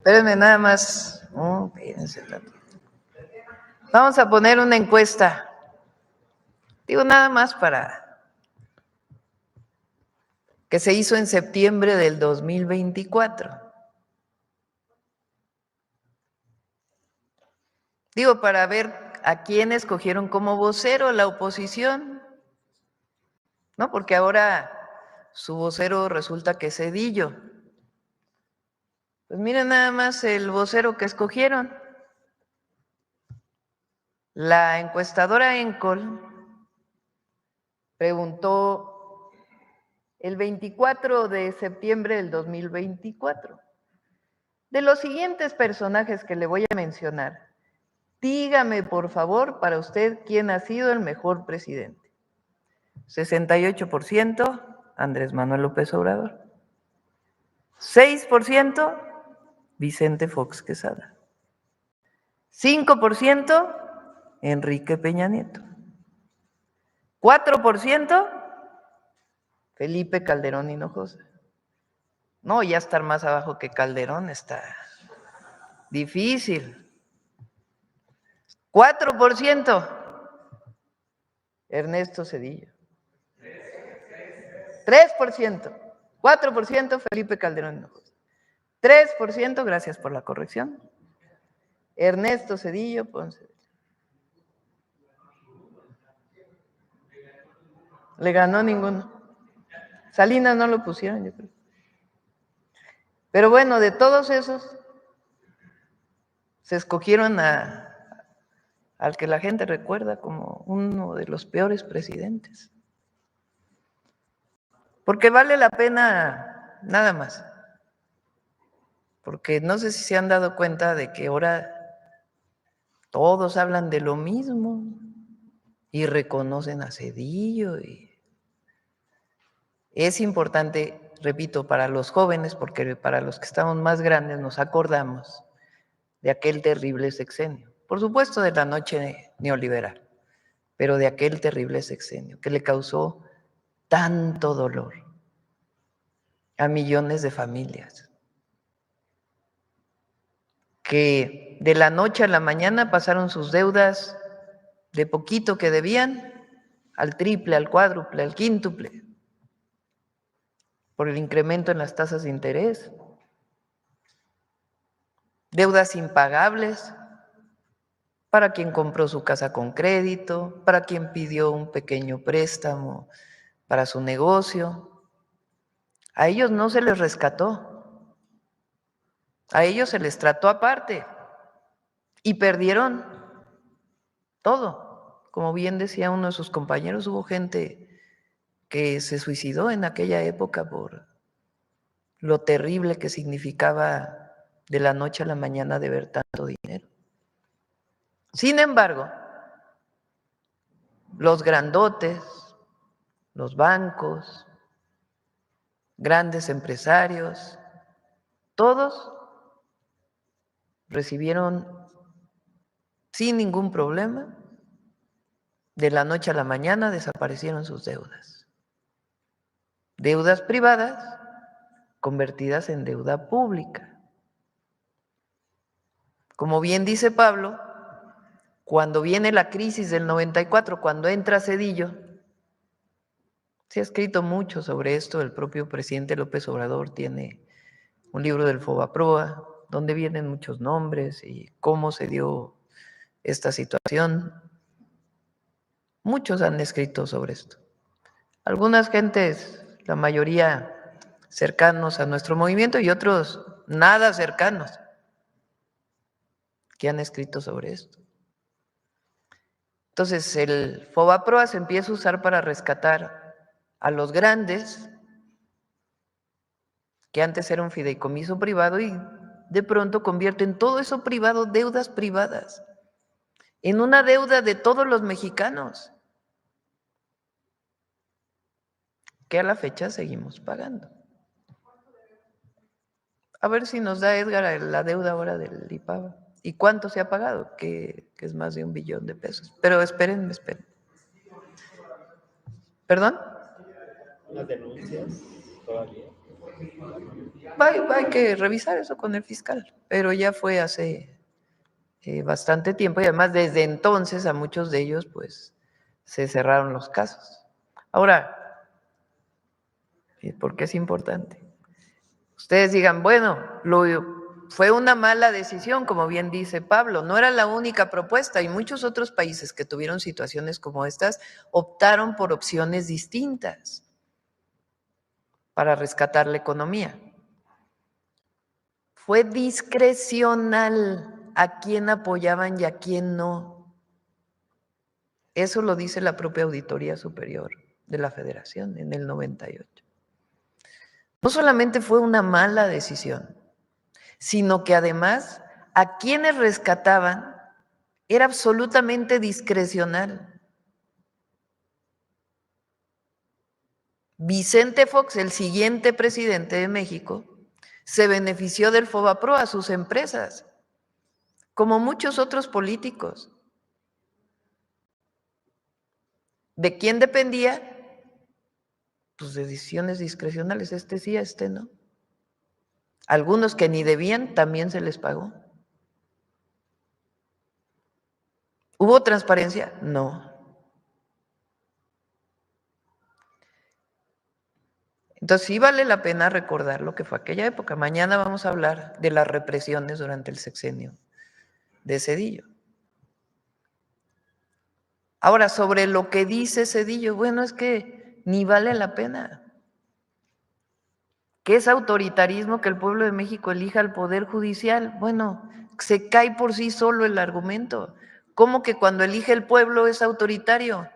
Espérenme nada más. Espérense tantito. Vamos a poner una encuesta. Digo nada más para que se hizo en septiembre del 2024. Digo, para ver a quién escogieron como vocero la oposición, ¿no? Porque ahora su vocero resulta que es Zedillo. Pues miren nada más el vocero que escogieron. La encuestadora Encol preguntó el 24 de septiembre del 2024. De los siguientes personajes que le voy a mencionar, dígame por favor para usted quién ha sido el mejor presidente. 68% Andrés Manuel López Obrador. 6% Vicente Fox Quesada. 5% Enrique Peña Nieto. 4% Felipe Calderón Hinojosa. No, ya estar más abajo que Calderón está difícil. 4% Ernesto Zedillo. 3%. 4% Felipe Calderón Hinojosa. 3%, gracias por la corrección, Ernesto Zedillo Ponce. Le ganó ninguno. Salinas no lo pusieron, yo creo. Pero bueno, de todos esos, se escogieron al que la gente recuerda como uno de los peores presidentes. Porque vale la pena nada más. Porque no sé si se han dado cuenta de que ahora todos hablan de lo mismo y reconocen a Zedillo. Y es importante, repito, para los jóvenes, porque para los que estamos más grandes nos acordamos de aquel terrible sexenio. Por supuesto, de la noche neoliberal, pero de aquel terrible sexenio que le causó tanto dolor a millones de familias, que de la noche a la mañana pasaron sus deudas de poquito que debían al triple, al cuádruple, al quíntuple, por el incremento en las tasas de interés, deudas impagables para quien compró su casa con crédito, para quien pidió un pequeño préstamo para su negocio. A ellos no se les rescató, a ellos se les trató aparte y perdieron todo. Como bien decía uno de sus compañeros, hubo gente que se suicidó en aquella época por lo terrible que significaba de la noche a la mañana deber tanto dinero. Sin embargo, los grandotes, los bancos, grandes empresarios, todos recibieron sin ningún problema, de la noche a la mañana desaparecieron sus deudas. Deudas privadas convertidas en deuda pública. Como bien dice Pablo, cuando viene la crisis del 94, cuando entra Zedillo, se ha escrito mucho sobre esto, el propio presidente López Obrador tiene un libro del Fobaproa, donde vienen muchos nombres y cómo se dio esta situación. Muchos han escrito sobre esto. Algunas gentes, la mayoría cercanos a nuestro movimiento y otros nada cercanos, que han escrito sobre esto. Entonces, el Fobaproa se empieza a usar para rescatar a los grandes, que antes era un fideicomiso privado y de pronto convierten todo eso privado, deudas privadas, en una deuda de todos los mexicanos, que a la fecha seguimos pagando. A ver si nos da Edgar la deuda ahora del IPABA. ¿Y cuánto se ha pagado? Que es más de $1 billón. Pero espérenme. ¿Perdón? ¿Las denuncias todavía? Hay que revisar eso con el fiscal, pero ya fue hace bastante tiempo y además desde entonces a muchos de ellos pues se cerraron los casos. Ahora, ¿por qué es importante? Ustedes digan, bueno, fue una mala decisión, como bien dice Pablo, no era la única propuesta y muchos otros países que tuvieron situaciones como estas optaron por opciones distintas para rescatar la economía. Fue discrecional a quién apoyaban y a quién no. Eso lo dice la propia Auditoría Superior de la Federación en el 98. No solamente fue una mala decisión, sino que además a quienes rescataban era absolutamente discrecional. Vicente Fox, el siguiente presidente de México, se benefició del FOBAPROA a sus empresas, como muchos otros políticos. ¿De quién dependía? Pues de decisiones discrecionales, este sí, este no. Algunos que ni debían también se les pagó. ¿Hubo transparencia? No. Entonces sí vale la pena recordar lo que fue aquella época. Mañana vamos a hablar de las represiones durante el sexenio de Zedillo. Ahora, sobre lo que dice Zedillo, bueno, es que ni vale la pena. ¿Qué es autoritarismo que el pueblo de México elija al Poder Judicial? Bueno, se cae por sí solo el argumento. ¿Cómo que cuando elige el pueblo es autoritario?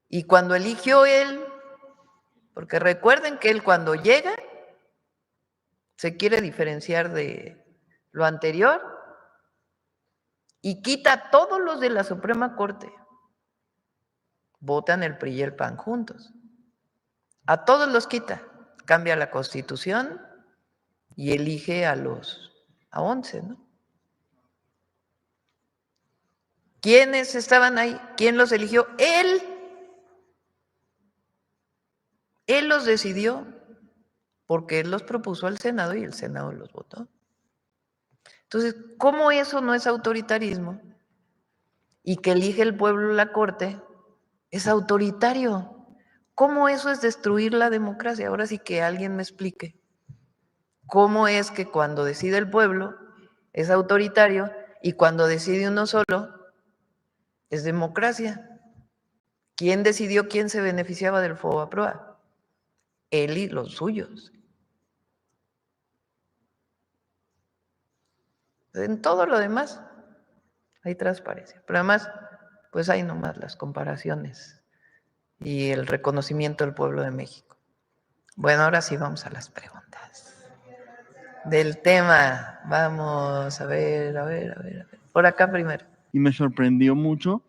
Y cuando eligió él, porque recuerden que él cuando llega se quiere diferenciar de lo anterior y quita a todos los de la Suprema Corte. Votan el PRI y el PAN juntos. A todos los quita. Cambia la Constitución y elige a 11, ¿no? ¿Quiénes estaban ahí? ¿Quién los eligió? Él. Él los decidió porque él los propuso al Senado y el Senado los votó. Entonces, ¿cómo eso no es autoritarismo? Y que elige el pueblo la Corte es autoritario. ¿Cómo eso es destruir la democracia? Ahora sí que alguien me explique. ¿Cómo es que cuando decide el pueblo es autoritario y cuando decide uno solo es democracia? ¿Quién decidió quién se beneficiaba del FOBAPROA? Él y los suyos. En todo lo demás hay transparencia. Pero además, pues hay nomás las comparaciones y el reconocimiento del pueblo de México. Bueno, ahora sí vamos a las preguntas del tema. Vamos a ver. Por acá primero. Y me sorprendió mucho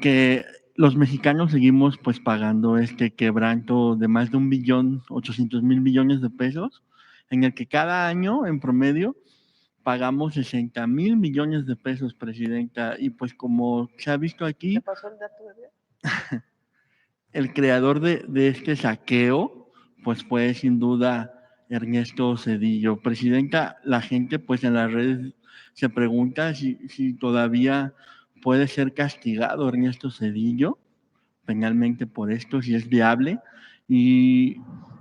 que los mexicanos seguimos pues pagando este quebranto de más de 1.800.000 millones de pesos, en el que cada año en promedio pagamos 60.000 millones de pesos, Presidenta, y pues como se ha visto aquí, ¿Qué pasó el dato de bien? el creador de este saqueo pues fue sin duda Ernesto Zedillo. Presidenta, la gente pues en las redes se pregunta si todavía puede ser castigado Ernesto Zedillo penalmente por esto, si es viable,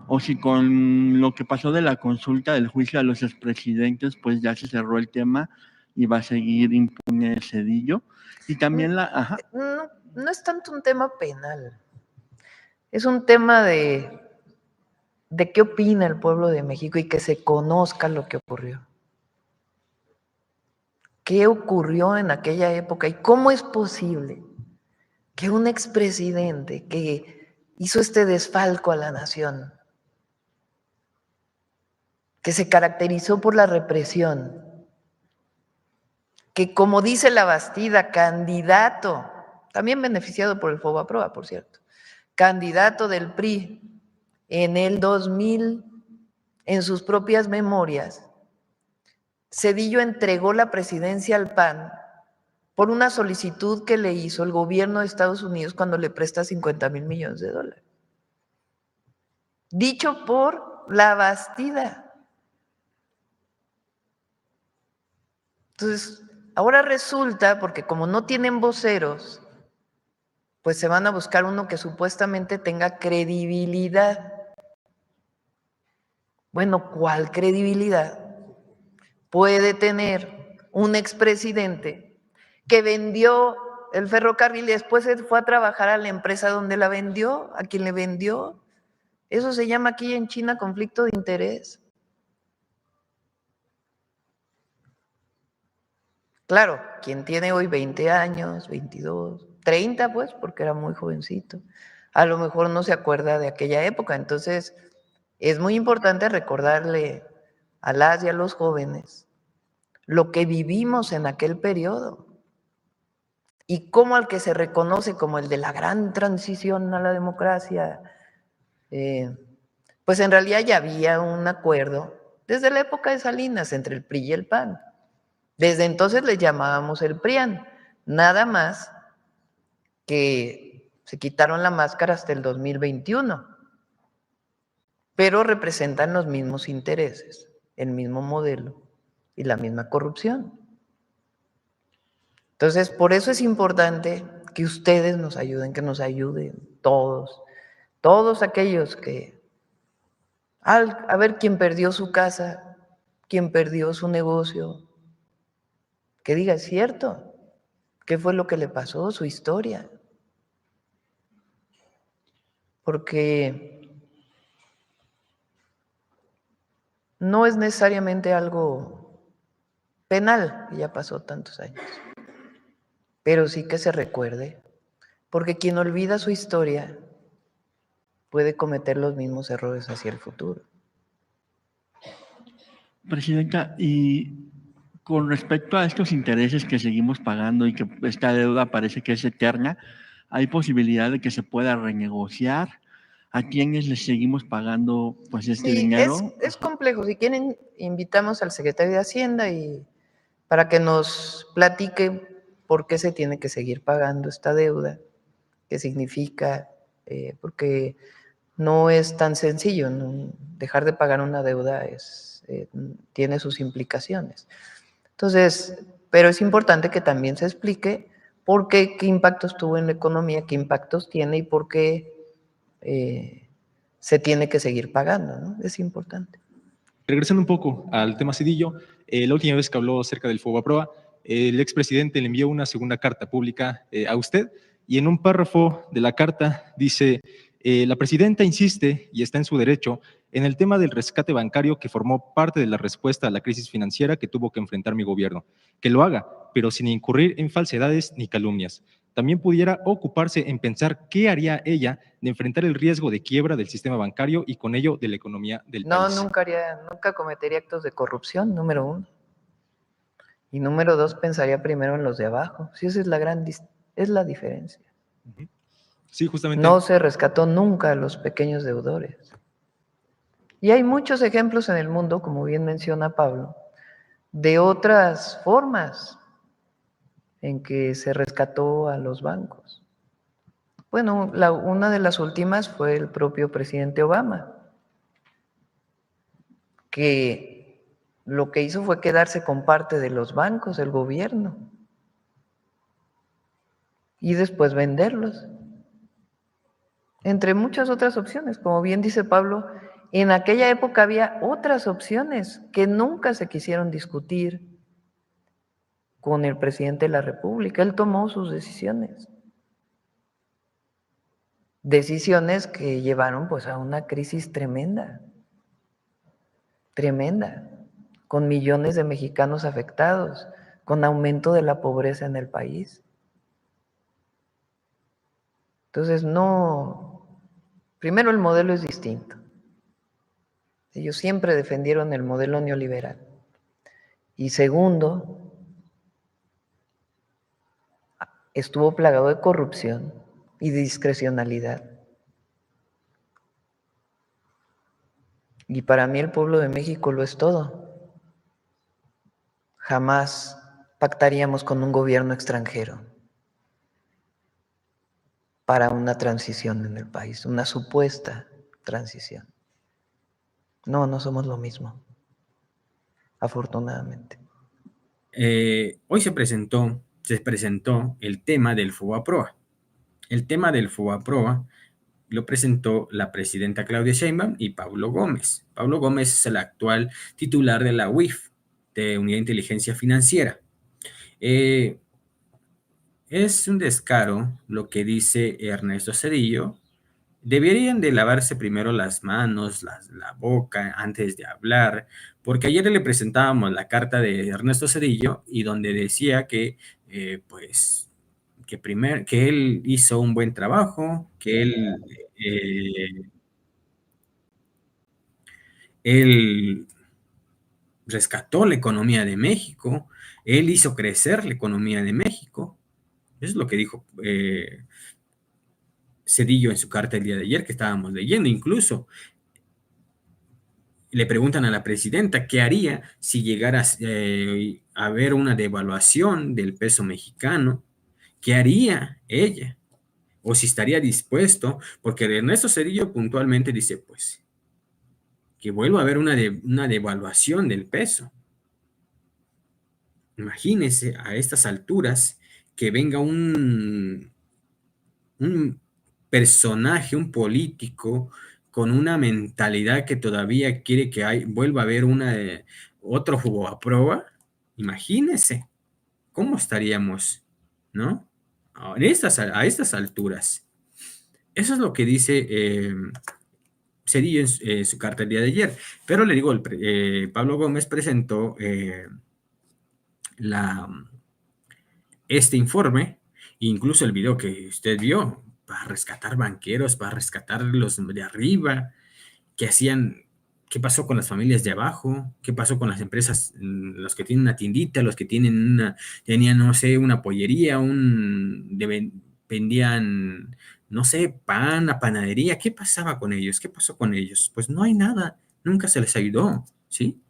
o si con lo que pasó de la consulta del juicio a los expresidentes, pues ya se cerró el tema y va a seguir impune Zedillo. Y también no es tanto un tema penal, es un tema de qué opina el pueblo de México y que se conozca lo que ocurrió. ¿Qué ocurrió en aquella época y cómo es posible que un expresidente que hizo este desfalco a la nación, que se caracterizó por la represión, que como dice la Bastida, candidato, también beneficiado por el FOBAPROA, por cierto, candidato del PRI en el 2000, en sus propias memorias, Zedillo entregó la presidencia al PAN por una solicitud que le hizo el gobierno de Estados Unidos cuando le presta $50,000 millones. dicho por la Bastida. Entonces, ahora resulta, porque como no tienen voceros, pues se van a buscar uno que supuestamente tenga credibilidad. Bueno, ¿cuál credibilidad puede tener un expresidente que vendió el ferrocarril y después se fue a trabajar a la empresa donde la vendió, a quien le vendió? Eso se llama aquí en China conflicto de interés. Claro, quien tiene hoy 20 años, 22, 30 pues, porque era muy jovencito, a lo mejor no se acuerda de aquella época. Entonces, es muy importante recordarle a las y a los jóvenes lo que vivimos en aquel periodo y cómo al que se reconoce como el de la gran transición a la democracia, pues en realidad ya había un acuerdo desde la época de Salinas entre el PRI y el PAN. Desde entonces le llamábamos el PRIAN, nada más que se quitaron la máscara hasta el 2021, pero representan los mismos intereses, el mismo modelo y la misma corrupción. Entonces, por eso es importante que ustedes nos ayuden, que nos ayuden todos aquellos que, a ver quién perdió su casa, quién perdió su negocio, que diga, es cierto, qué fue lo que le pasó, su historia. Porque no es necesariamente algo penal, que ya pasó tantos años, pero sí que se recuerde, porque quien olvida su historia puede cometer los mismos errores hacia el futuro. Presidenta, y con respecto a estos intereses que seguimos pagando y que esta deuda parece que es eterna, ¿hay posibilidad de que se pueda renegociar? ¿A quiénes les seguimos pagando pues este Sí, dinero? es complejo. Si quieren, invitamos al secretario de Hacienda y para que nos platique por qué se tiene que seguir pagando esta deuda, qué significa, porque no es tan sencillo, ¿no? Dejar de pagar una deuda tiene sus implicaciones. Entonces, pero es importante que también se explique por qué, qué impactos tuvo en la economía, qué impactos tiene y por qué se tiene que seguir pagando, ¿no? Es importante. Regresando un poco al tema Cedillo, la última vez que habló acerca del Fobaproa, el expresidente le envió una segunda carta pública a usted y en un párrafo de la carta dice, la presidenta insiste y está en su derecho en el tema del rescate bancario que formó parte de la respuesta a la crisis financiera que tuvo que enfrentar mi gobierno. Que lo haga, pero sin incurrir en falsedades ni calumnias. También pudiera ocuparse en pensar qué haría ella de enfrentar el riesgo de quiebra del sistema bancario y con ello de la economía del No, país. nunca cometería actos de corrupción, número uno. Y número dos, pensaría primero en los de abajo. Sí, esa es la diferencia. Sí, justamente. No se rescató nunca a los pequeños deudores. Y hay muchos ejemplos en el mundo, como bien menciona Pablo, de otras formas en que se rescató a los bancos. Bueno, una de las últimas fue el propio presidente Obama, que lo que hizo fue quedarse con parte de los bancos, el gobierno, y después venderlos, entre muchas otras opciones. Como bien dice Pablo, en aquella época había otras opciones que nunca se quisieron discutir con el presidente de la República. Él tomó sus decisiones. Decisiones que llevaron pues a una crisis tremenda, tremenda, con millones de mexicanos afectados, con aumento de la pobreza en el país. Entonces, primero el modelo es distinto. Ellos siempre defendieron el modelo neoliberal. Y segundo, estuvo plagado de corrupción y de discrecionalidad. Y para mí el pueblo de México lo es todo. Jamás pactaríamos con un gobierno extranjero para una transición en el país, una supuesta transición. No, no somos lo mismo, afortunadamente. Hoy se presentó el tema del FOBAPROA. El tema del FOBAPROA lo presentó la presidenta Claudia Sheinbaum y Pablo Gómez. Pablo Gómez es el actual titular de la UIF, de Unidad de Inteligencia Financiera. Es un descaro lo que dice Ernesto Zedillo. Deberían de lavarse primero las manos, la boca, antes de hablar, porque ayer le presentábamos la carta de Ernesto Zedillo y donde decía que, pues, que él hizo un buen trabajo, que él rescató la economía de México, él hizo crecer la economía de México. Eso es lo que dijo Zedillo en su carta el día de ayer que estábamos leyendo. Incluso le preguntan a la presidenta qué haría si llegara a haber una devaluación del peso mexicano, qué haría ella, o si estaría dispuesto, porque Ernesto Zedillo puntualmente dice, pues, que vuelva a haber una devaluación del peso. Imagínese a estas alturas que venga un personaje, un político con una mentalidad que todavía quiere que vuelva a haber otro jugo a prueba. Imagínese cómo estaríamos, ¿no? A estas alturas. Eso es lo que dice Zedillo en su carta el día de ayer. Pero le digo, Pablo Gómez presentó este informe, incluso el video que usted vio, para rescatar banqueros, para rescatar los de arriba, qué pasó con las familias de abajo, qué pasó con las empresas, los que tienen una tiendita, los que tenían, no sé, una pollería, vendían, no sé, pan, a panadería, ¿qué pasaba con ellos? ¿Qué pasó con ellos? Pues no hay nada, nunca se les ayudó, ¿sí?